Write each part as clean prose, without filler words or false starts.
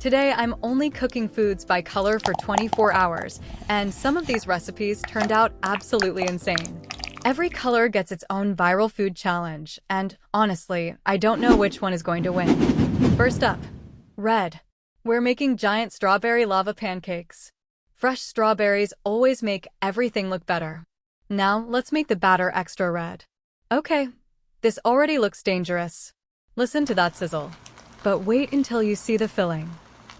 Today, I'm only cooking foods by color for 24 hours, and some of these recipes turned out absolutely insane. Every color gets its own viral food challenge, and honestly, I don't know which one is going to win. First up, red. We're making giant strawberry lava pancakes. Fresh strawberries always make everything look better. Now, let's make the batter extra red. Okay, this already looks dangerous. Listen to that sizzle. But wait until you see the filling.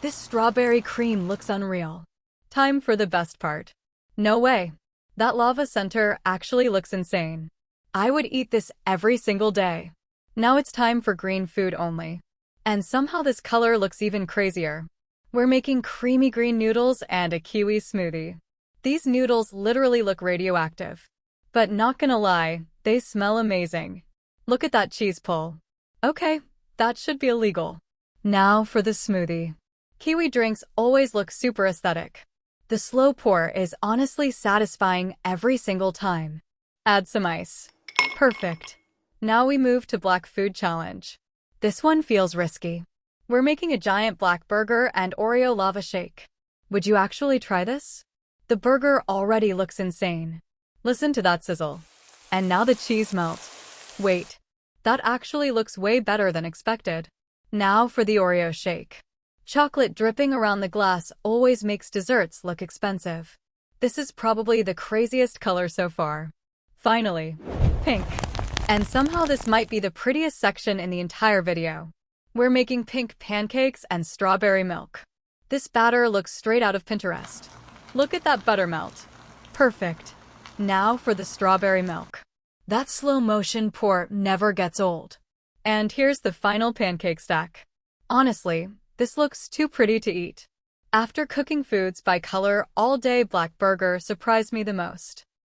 This strawberry cream looks unreal. Time for the best part. No way. That lava center actually looks insane. I would eat this every single day. Now it's time for green food only. And somehow this color looks even crazier. We're making creamy green noodles and a kiwi smoothie. These noodles literally look radioactive. But not gonna lie, they smell amazing. Look at that cheese pull. Okay, that should be illegal. Now for the smoothie. Kiwi drinks always look super aesthetic. The slow pour is honestly satisfying every single time. Add some ice. Perfect. Now we move to Black Food Challenge. This one feels risky. We're making a giant black burger and Oreo lava shake. Would you actually try this? The burger already looks insane. Listen to that sizzle. And now the cheese melt. Wait, that actually looks way better than expected. Now for the Oreo shake. Chocolate dripping around the glass always makes desserts look expensive. This is probably the craziest color so far. Finally, pink. And somehow this might be the prettiest section in the entire video. We're making pink pancakes and strawberry milk. This batter looks straight out of Pinterest. Look at that butter melt. Perfect. Now for the strawberry milk. That slow motion pour never gets old. And here's the final pancake stack. Honestly, this looks too pretty to eat. After cooking foods by color all day, black burger surprised me the most.